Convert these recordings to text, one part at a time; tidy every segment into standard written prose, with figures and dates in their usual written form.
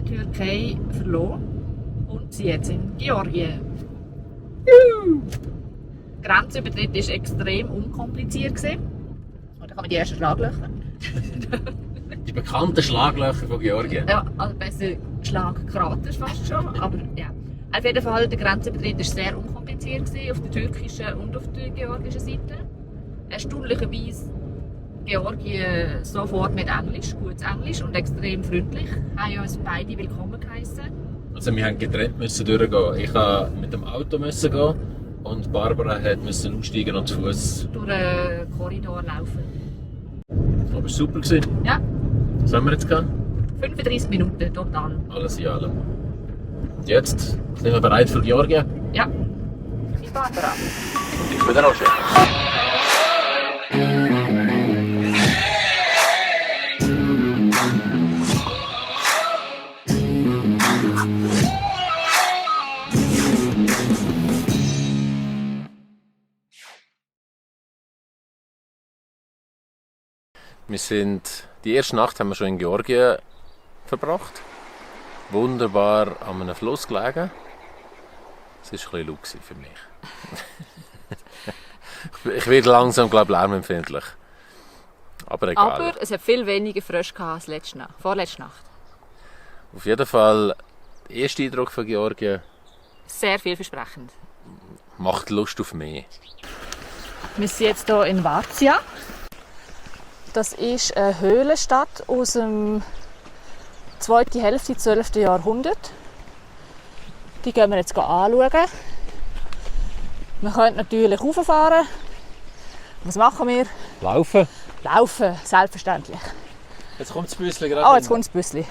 die Türkei verloren und sind jetzt in Georgien. Der Grenzübertritt war extrem unkompliziert. Und da kann man die ersten Schlaglöcher. Die bekannten Schlaglöcher von Georgien. Ja, also besser Schlagkrater fast schon. Aber ja. Auf jeden Fall, der Grenzübertritt war sehr unkompliziert auf der türkischen und auf der georgischen Seite. Erstaunlicherweise Georgien sofort mit Englisch, gutes Englisch und extrem freundlich. Haben uns beide willkommen geheißen. Also wir mussten getrennt durchgehen. Ich musste mit dem Auto gehen und Barbara musste aussteigen und zu Fuß durch den Korridor laufen. Aber es war super. Ja. Was haben wir jetzt gehabt? 35 Minuten total. Alles in allem. Und jetzt sind wir bereit für Georgien? Ja. Ich Barbara. Und ich bin der Roger. Die erste Nacht haben wir schon in Georgien verbracht. Wunderbar an einem Fluss gelegen. Es war ein bisschen laut für mich. Ich werde langsam, glaube ich, lärmempfindlich. Aber egal. Aber es hat viel weniger frisch als vorletzte Nacht. Auf jeden Fall, der erste Eindruck von Georgien sehr vielversprechend. Macht Lust auf mehr. Wir sind jetzt hier in Varzia. Das ist eine Höhlenstadt aus dem zweiten Hälfte des 12. Jahrhunderts. Die gehen wir jetzt anschauen. Wir können natürlich rauffahren. Was machen wir? Laufen. Laufen, selbstverständlich. Jetzt kommt das Büsschen gerade. Oh, jetzt kommt das Büsschen.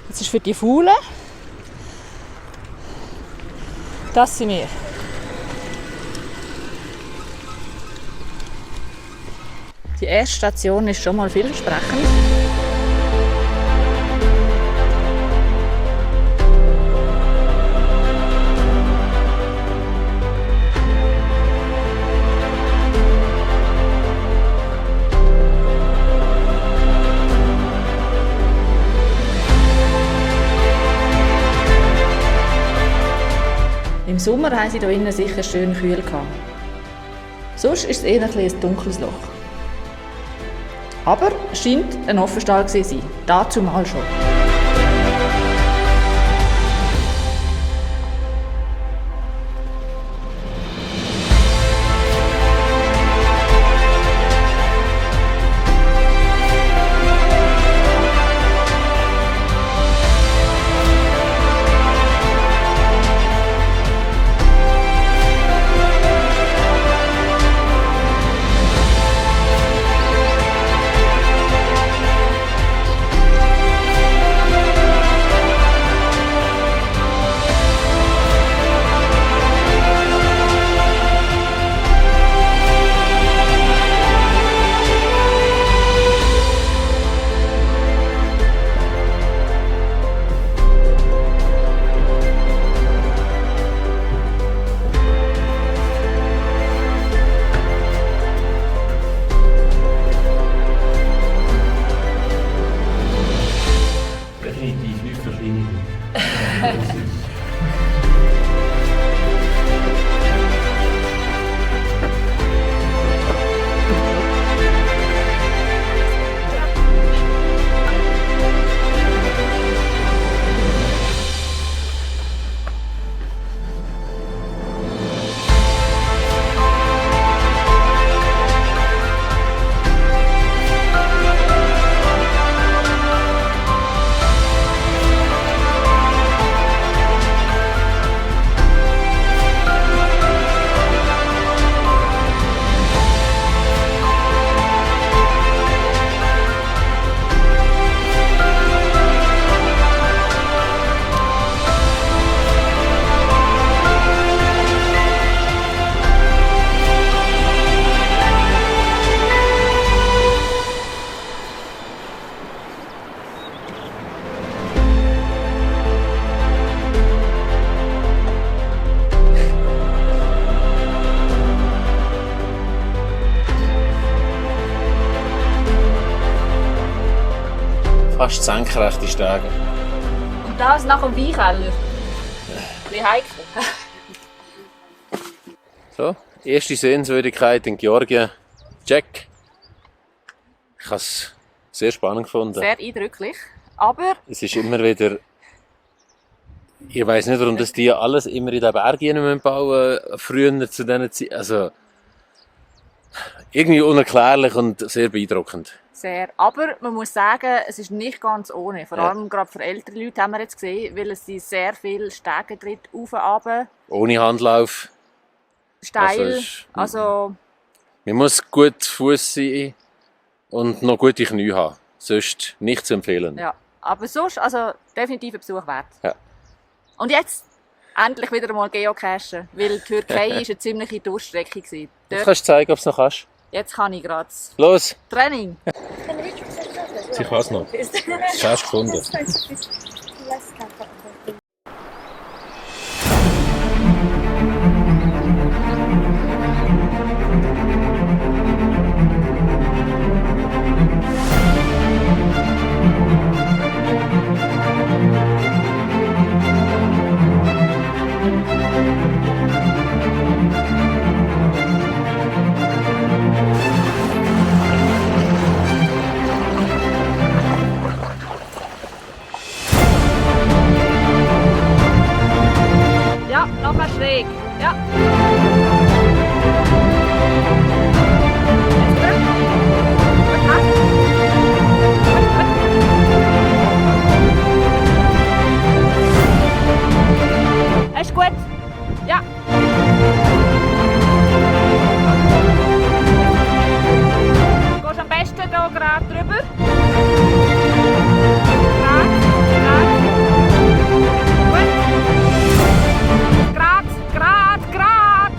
Das ist für die Faulen. Das sind wir. Die erste Station ist schon mal vielversprechend. Im Sommer haben sie hier innen sicher schön kühl gehabt. Sonst ist es eher ein dunkles Loch. Aber es scheint ein Offenstall zu sein. Dazu mal schon. fast senkrechte Stege. Und das nach dem Weinkeller. Ein bisschen heikel. So, erste Sehenswürdigkeit in Georgien. Check. Ich habe es sehr spannend gefunden. Sehr eindrücklich. Aber Es ist immer wieder... Ich weiss nicht, warum das die alles immer in den Bergen bauen müssen, früher zu diesen Zeiten. Also, irgendwie unerklärlich und sehr beeindruckend. sehr. Aber man muss sagen, es ist nicht ganz ohne. Vor Ja. allem gerade für ältere Leute haben wir jetzt gesehen, weil es sind sehr viele Stege drin, rauf, runter, Ohne Handlauf. steil. ist- Also Man muss gut zu Fuß sein und noch gute Knie haben. Sonst nicht zu empfehlen. ja. Aber sonst, also definitiv ein Besuch wert. Ja. Und jetzt endlich wieder einmal geocachen, weil die Türkei ist eine ziemliche Durststrecke gewesen. Jetzt Dort, kannst du zeigen, ob du es noch kannst. jetzt kann ich gerade Los! Training. Sie kann es noch. Das hast du gefunden. Ja, noch schräg. Ja. Ist gut. Ja. Du gehst am besten hier gerade drüber. Gerade, gerade. Gut. Grad, grad, grad.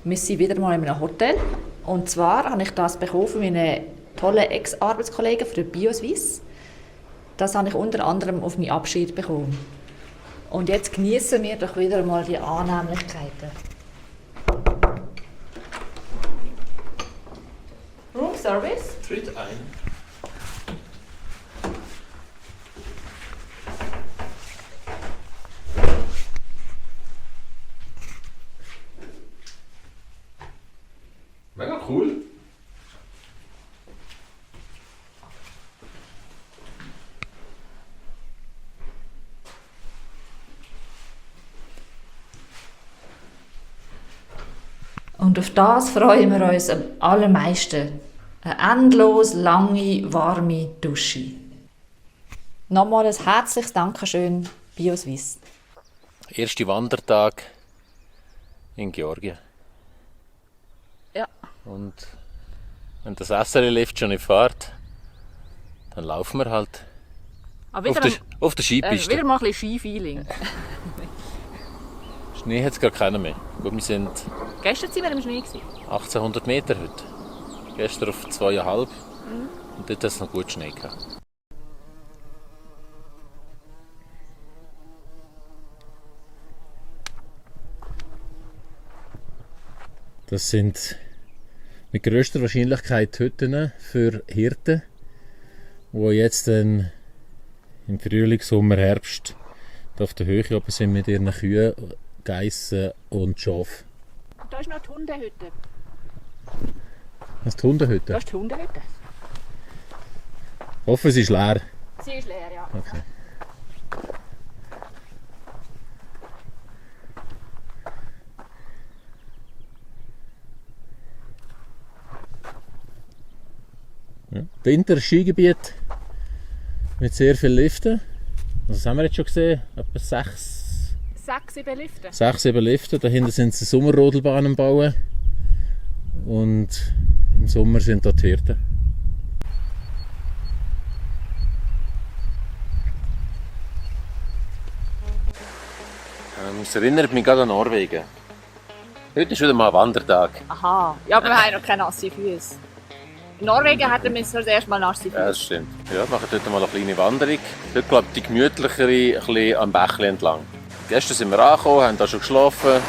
Wir sind wieder mal in einem Hotel. Und zwar habe ich das bekommen von meinen tollen Ex-Arbeitskollegen von der BioSwiss. Das habe ich unter anderem auf meinen Abschied bekommen. Und jetzt genießen wir doch wieder mal die Annehmlichkeiten. Room Service. Tritt ein. Mega cool. Und auf das freuen wir uns am allermeisten. Eine endlos lange, warme Dusche. Nochmal ein herzliches Dankeschön, BioSwiss. Erster Wandertag in Georgien. Ja. Und wenn das SRL-Lift schon nicht fährt, dann laufen wir halt Aber auf der Skipiste. wieder mal ein bisschen Ski-Feeling. Schnee hat es gar keinen mehr. Gut, wir sind Gestern waren wir im Schnee. 1800 Meter heute. Gestern auf 2,5. Und dort hat es noch gut Schnee gehabt. Das sind mit grösster Wahrscheinlichkeit Hütten für Hirten, die jetzt dann im Frühling, Sommer, Herbst auf der Höhe oben sind mit ihren Kühen, Geissen und Schafen. Da ist noch die Hundehütte. Das ist die Hundehütte. Da ist die Hundehütte. Ich hoffe, sie ist leer. Sie ist leer, ja. Okay. Ja. Winter Skigebiet mit sehr vielen Liften. Also das haben wir jetzt schon gesehen, etwa 6, 7 Lifte. 6, 7 Lifte. Dahinter sind sie Sommerrodelbahnen bauen. Und im Sommer sind dort die Hirten. Es erinnert mich gerade an Norwegen. Heute ist wieder mal ein Wandertag. Aha, ja, aber wir haben noch keine nassen Füße. In Norwegen hatten wir das erste Mal nasse Füße. Ja, das stimmt. Ja, wir machen heute mal eine kleine Wanderung. Heute, glaube ich, die gemütlichere, ein bisschen am Bächli entlang. Gestern sind wir angekommen, haben da schon geschlafen.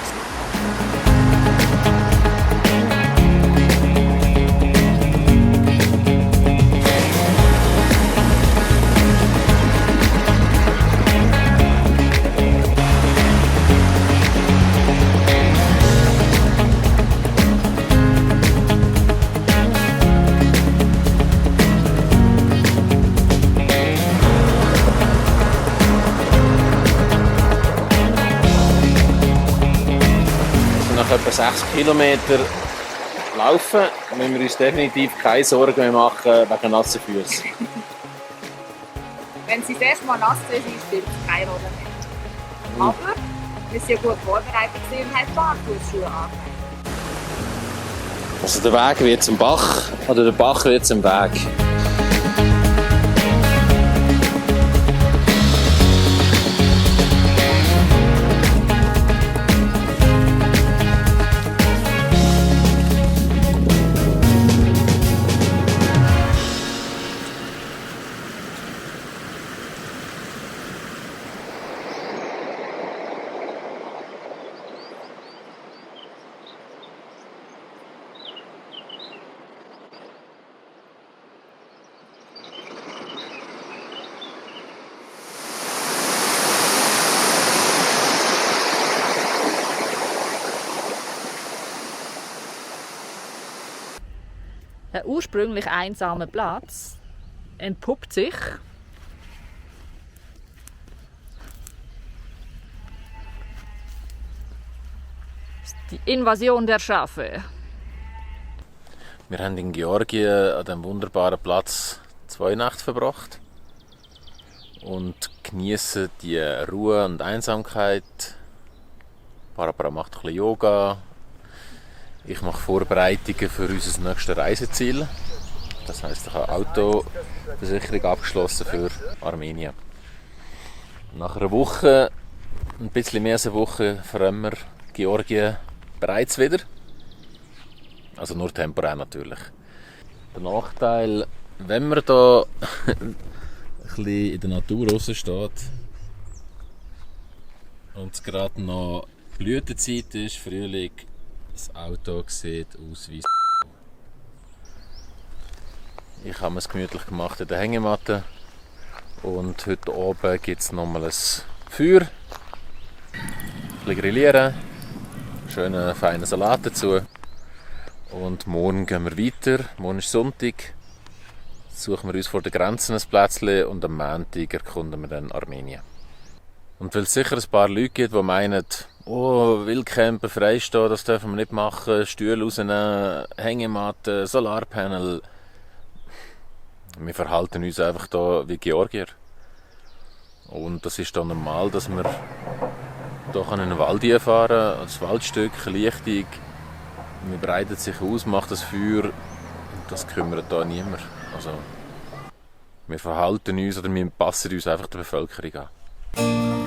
Nach etwa 6 Kilometer laufen müssen wir uns definitiv keine Sorgen mehr machen wegen nassen Füßen. Wenn sie das erste Mal nass sind, spielt es keine Rolle mehr. Aber wir sind ja gut vorbereitet und haben Barfußschuhe an. Also der Weg wird zum Bach oder der Bach wird zum Weg. Ein ursprünglich einsamer Platz entpuppt sich die Invasion der Schafe. Wir haben in Georgien an diesem wunderbaren Platz 2 Nächte verbracht und genießen die Ruhe und Einsamkeit. Barbara macht ein bisschen Yoga. Ich mache Vorbereitungen für unser nächstes Reiseziel. Das heisst, ich habe Autoversicherung abgeschlossen für Armenien. Nach einer Woche, ein bisschen mehr als eine Woche, fahren wir Georgien bereits wieder. Also nur temporär natürlich. Der Nachteil, wenn man da ein bisschen in der Natur raussteht und es gerade noch Blütezeit ist, Frühling, das Auto sieht aus wie Ich habe es gemütlich gemacht in der Hängematte und heute oben gibt es nochmal ein Feuer, ein bisschen grillieren, schönen feinen Salat dazu und morgen gehen wir weiter. Morgen ist Sonntag, suchen wir uns vor der Grenze ein Plätzchen und am Montag erkunden wir dann Armenien. Und weil es sicher ein paar Leute gibt, die meinen, oh, Wildcampen, freistehen, das dürfen wir nicht machen, Stühle rausnehmen, Hängematte, Solarpanel. Wir verhalten uns einfach da wie Georgier. Und das ist dann normal, dass wir hier in einen Wald fahren, ein Waldstück, Lichtung. Man breitet sich aus, macht das Feuer. Das kümmert da niemand. Also, wir verhalten uns oder wir passen uns einfach der Bevölkerung an.